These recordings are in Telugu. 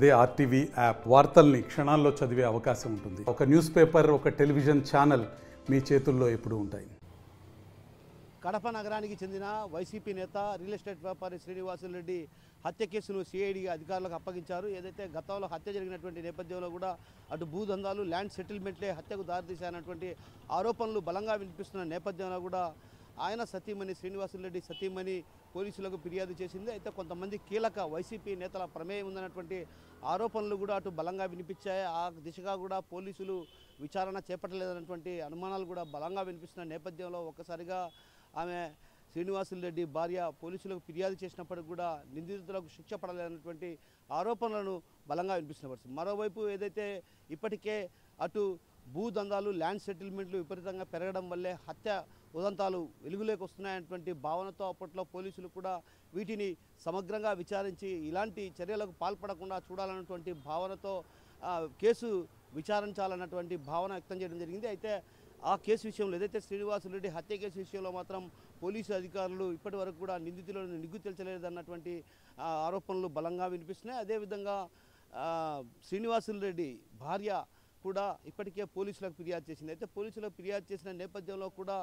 అదే ఆర్టీవీ యాప్ వార్తల్ని క్షణాల్లో చదివే అవకాశం ఉంటుంది. ఒక న్యూస్ పేపర్, ఒక టెలివిజన్ ఛానల్ మీ చేతుల్లో ఎప్పుడూ ఉంటాయి. కడప నగరానికి చెందిన వైసీపీ నేత రియల్ ఎస్టేట్ వ్యాపారి శ్రీనివాసులరెడ్డి హత్య కేసును సిఐడి అధికారులకు అప్పగించారు. ఏదైతే గతంలో హత్య జరిగినటువంటి నేపథ్యంలో కూడా అటు భూదందాలు, ల్యాండ్ సెటిల్మెంట్లే హత్యకు దారితీశాయన్నటువంటి ఆరోపణలు బలంగా వినిపిస్తున్న నేపథ్యంలో కూడా ఆయన సతీమణి శ్రీనివాసులరెడ్డి సతీమణి పోలీసులకు ఫిర్యాదు చేసింది. అయితే కొంతమంది కీలక వైసీపీ నేతల ప్రమేయం ఉందన్నటువంటి ఆరోపణలు కూడా అటు బలంగా వినిపించాయి. ఆ దిశగా కూడా పోలీసులు విచారణ చేపట్టలేదన్నటువంటి అనుమానాలు కూడా బలంగా వినిపిస్తున్న నేపథ్యంలో ఒక్కసారిగా ఆమె శ్రీనివాసులరెడ్డి భార్య పోలీసులకు ఫిర్యాదు చేసినప్పటికి కూడా నిందితులకు శిక్ష పడలేనటువంటి ఆరోపణలను బలంగా వినిపిస్తున్న పరిస్థితి. మరోవైపు ఏదైతే ఇప్పటికే అటు భూదందాలు, ల్యాండ్ సెటిల్మెంట్లు విపరీతంగా పెరగడం వల్లే హత్య ఉదంతాలు వెలుగులోకి వస్తున్నాయన్నటువంటి భావనతో అప్పట్లో పోలీసులు కూడా వీటిని సమగ్రంగా విచారించి ఇలాంటి చర్యలకు పాల్పడకుండా చూడాలన్నటువంటి భావనతో కేసు విచారించాలన్నటువంటి భావన వ్యక్తం చేయడం జరిగింది. అయితే ఆ కేసు విషయంలో ఏదైతే శ్రీనివాసులరెడ్డి హత్య కేసు విషయంలో మాత్రం పోలీసు అధికారులు ఇప్పటి వరకు కూడా నిందితులను నిగ్గు తేల్చలేదన్నటువంటి ఆరోపణలు బలంగా వినిపిస్తున్నాయి. అదేవిధంగా శ్రీనివాసులరెడ్డి భార్య కూడా ఇప్పటికే పోలీసులకు ఫిర్యాదు చేసింది. అయితే పోలీసులకు ఫిర్యాదు చేసిన నేపథ్యంలో కూడా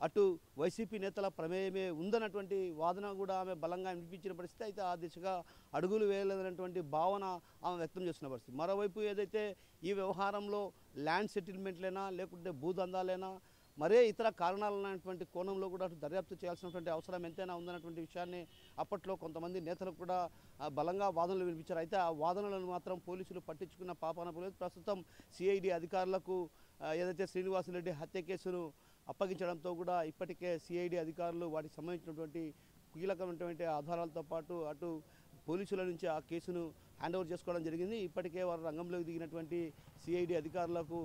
అటు వైసీపీ నేతల ప్రమేయమే ఉందన్నటువంటి వాదన కూడా ఆమె బలంగా వినిపించిన పరిస్థితి. అయితే ఆ దిశగా అడుగులు వేయలేదన్నటువంటి భావన ఆమె వ్యక్తం చేస్తున్న పరిస్థితి. మరోవైపు ఏదైతే ఈ వ్యవహారంలో ల్యాండ్ సెటిల్మెంట్లైనా లేకుంటే భూదందాలైనా మరే ఇతర కారణాలు ఉన్నటువంటి కోణంలో కూడా అటు దర్యాప్తు చేయాల్సినటువంటి అవసరం ఎంతైనా ఉందన్నటువంటి విషయాన్ని అప్పట్లో కొంతమంది నేతలు కూడా బలంగా వాదనలు వినిపించారు. అయితే ఆ వాదనలను మాత్రం పోలీసులు పట్టించుకున్న పాపాన పోలేదు. ప్రస్తుతం సిఐడి అధికారులకు ఏదైతే శ్రీనివాసులరెడ్డి హత్య కేసును అప్పగించడంతో కూడా ఇప్పటికే సిఐడి అధికారులు వాటికి సంబంధించినటువంటి కీలకమైనటువంటి ఆధారాలతో పాటు అటు పోలీసుల నుంచి ఆ కేసును హ్యాండ్ ఓవర్ చేసుకోవడం జరిగింది. ఇప్పటికే వారు రంగంలోకి దిగినటువంటి సిఐడి అధికారులకు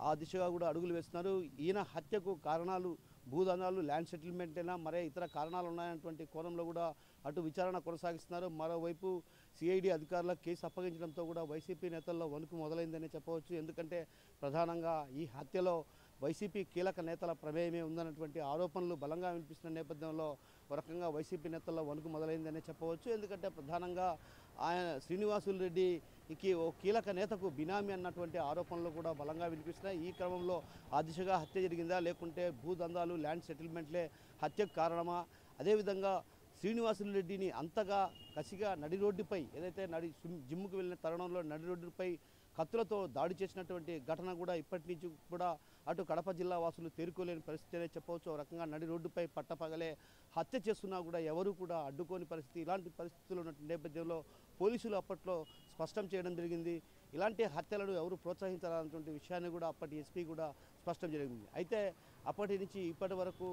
ఆ దిశగా కూడా అడుగులు వేస్తున్నారు. ఈయన హత్యకు కారణాలు భూదందాలు, ల్యాండ్ సెటిల్మెంట్ అయినా మరే ఇతర కారణాలు ఉన్నాయన్నటువంటి కోణంలో కూడా అటు విచారణ కొనసాగిస్తున్నారు. మరోవైపు సిఐడి అధికారులకు కేసు అప్పగించడంతో కూడా వైసీపీ నేతల్లో వణుకు మొదలైందని చెప్పవచ్చు. ఎందుకంటే ప్రధానంగా ఈ హత్యలో వైసీపీ కీలక నేతల ప్రమేయమే ఉందన్నటువంటి ఆరోపణలు బలంగా వినిపిస్తున్న నేపథ్యంలో ఒక రకంగా వైసీపీ నేతల్లో వణుకు మొదలైందని చెప్పవచ్చు. ఎందుకంటే ప్రధానంగా ఆయన శ్రీనివాసులరెడ్డికి ఓ కీలక నేతకు బినామీ అన్నటువంటి ఆరోపణలు కూడా బలంగా వినిపిస్తున్నాయి. ఈ క్రమంలో ఆ దిశగా హత్య జరిగిందా లేకుంటే భూదందాలు, ల్యాండ్ సెటిల్మెంట్లే హత్యకు కారణమా? అదేవిధంగా శ్రీనివాసులరెడ్డిని అంతగా కసిగా నడి రోడ్డుపై ఏదైతే జిమ్ముకు వెళ్ళిన తరుణంలో నడి రోడ్డుపై కత్తులతో దాడి చేసినటువంటి ఘటన కూడా ఇప్పటి నుంచి కూడా అటు కడప జిల్లా వాసులు తేరుకోలేని పరిస్థితి చెప్పవచ్చు. ఒక రకంగా నడి రోడ్డుపై పట్టపగలే హత్య చేస్తున్నా కూడా ఎవరు కూడా అడ్డుకోని పరిస్థితి. ఇలాంటి పరిస్థితులు ఉన్న నేపథ్యంలో పోలీసులు అప్పట్లో స్పష్టం చేయడం జరిగింది. ఇలాంటి హత్యలను ఎవరు ప్రోత్సహించాలన్నటువంటి విషయాన్ని కూడా అప్పటి ఎస్పీ కూడా స్పష్టం జరిగింది. అయితే అప్పటి నుంచి ఇప్పటి వరకు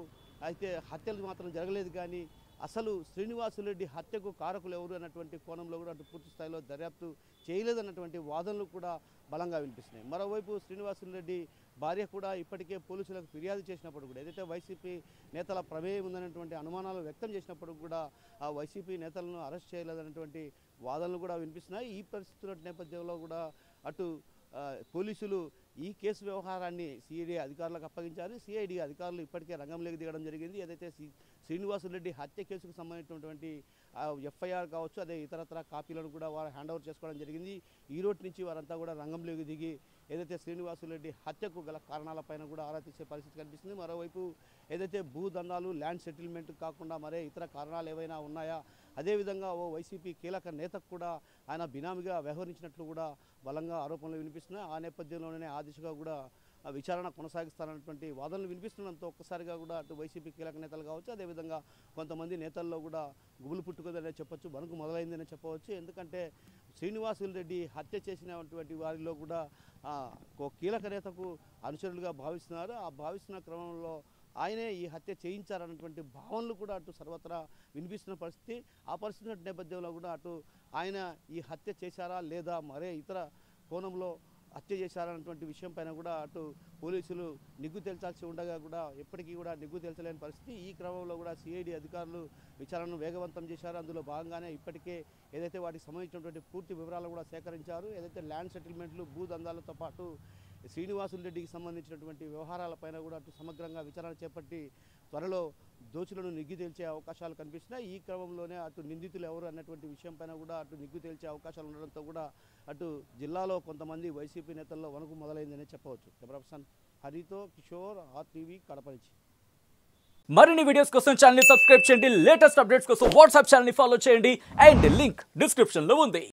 అయితే హత్యలు మాత్రం జరగలేదు. కానీ అసలు శ్రీనివాసులరెడ్డి హత్యకు కారకులు ఎవరు అన్నటువంటి కోణంలో కూడా అటు పూర్తి స్థాయిలో దర్యాప్తు చేయలేదన్నటువంటి వాదనలు కూడా బలంగా వినిపిస్తున్నాయి. మరోవైపు శ్రీనివాసులరెడ్డి భార్య కూడా ఇప్పటికే పోలీసులకు ఫిర్యాదు చేసినప్పుడు కూడా ఏదైతే వైసీపీ నేతల ప్రమేయం ఉందన్నటువంటి అనుమానాలు వ్యక్తం చేసినప్పుడు కూడా ఆ వైసీపీ నేతలను అరెస్ట్ చేయలేదన్నటువంటి వాదనలు కూడా వినిపిస్తున్నాయి. ఈ పరిస్థితుల నేపథ్యంలో కూడా అటు పోలీసులు ఈ కేసు వ్యవహారాన్ని సిఐడి అధికారులకు అప్పగించారు. సిఐడి అధికారులు ఇప్పటికే రంగంలోకి దిగడం జరిగింది. ఏదైతే శ్రీనివాసులరెడ్డి హత్య కేసుకు సంబంధించినటువంటి ఎఫ్ఐఆర్ కావచ్చు, అదే ఇతరత్ర కాపీలను కూడా వారు హ్యాండ్ ఓవర్ చేసుకోవడం జరిగింది. ఈ రోజు నుంచి వారంతా కూడా రంగంలోకి దిగి ఏదైతే శ్రీనివాసులరెడ్డి హత్యకు గల కారణాలపైన కూడా ఆరా తీసే పరిస్థితి కనిపిస్తుంది. మరోవైపు ఏదైతే భూదందాలు, ల్యాండ్ సెటిల్మెంట్ కాకుండా మరే ఇతర కారణాలు ఏవైనా ఉన్నాయా, అదేవిధంగా ఓ వైసీపీ కీలక నేతకు కూడా ఆయన బినామీగా వ్యవహరించినట్లు కూడా బలంగా ఆరోపణలు వినిపిస్తున్నాయి. ఆ నేపథ్యంలోనే ఆ దిశగా కూడా విచారణ కొనసాగిస్తానన్నటువంటి వాదనలు వినిపిస్తుండడంతో ఒక్కసారిగా కూడా అటు వైసీపీ కీలక నేతలు కావచ్చు, అదేవిధంగా కొంతమంది నేతల్లో కూడా గుబులు పుట్టుకుందనే చెప్పొచ్చు, వణుకు మొదలైందనే చెప్పవచ్చు. ఎందుకంటే శ్రీనివాసులరెడ్డి హత్య చేసినటువంటి వారిలో కూడా కీలక నేతకు అనుచరులుగా భావిస్తున్నారు. ఆ భావిస్తున్న క్రమంలో ఆయనే ఈ హత్య చేయించారన్నటువంటి భావనలు కూడా అటు సర్వత్రా వినిపిస్తున్న పరిస్థితి. ఆ పరిస్థితి నేపథ్యంలో కూడా అటు ఆయన ఈ హత్య చేశారా లేదా మరే ఇతర కోణంలో హత్య చేశారన్నటువంటి విషయం పైన కూడా అటు పోలీసులు నిగ్గు తేల్చాల్సి ఉండగా కూడా ఎప్పటికీ కూడా నిగ్గు తేల్చలేని పరిస్థితి. ఈ క్రమంలో కూడా సిఐడి అధికారులు విచారణను వేగవంతం చేశారు. అందులో భాగంగానే ఇప్పటికే ఏదైతే వాటికి సంబంధించినటువంటి పూర్తి వివరాలు కూడా సేకరించారు. ఏదైతే ల్యాండ్ సెటిల్మెంట్లు, భూదందాలతో పాటు శ్రీనివాసులరెడ్డికి సంబంధించినటువంటి వ్యవహారాలపైన కూడా అటు సమగ్రంగా విచారణ చేపట్టి త్వరలో దోషులను నిగ్గు తేల్చే అవకాశాలు కనిపిస్తున్నాయి. ఈ క్రమంలోనే అటు నిందితులు ఎవరు అన్నటువంటి విషయం పైన కూడా అటు నిగ్గు తేల్చే అవకాశాలు ఉండడంతో కూడా అటు జిల్లాలో కొంతమంది వైసీపీ నేతల్లో వణుకు మొదలైందనే చెప్పవచ్చు. కెమెరా పర్సన్ హరితో కిషోర్, RTV, కడప నుంచి. మరిన్ని వీడియోస్ కోసం ఛానల్ ని సబ్స్క్రైబ్ చేయండి. లేటెస్ట్ అప్డేట్స్ కోసం వాట్సాప్ ఛానల్ ని ఫాలో చేయండి. అండ్ లింక్ డిస్క్రిప్షన్ లో ఉంది.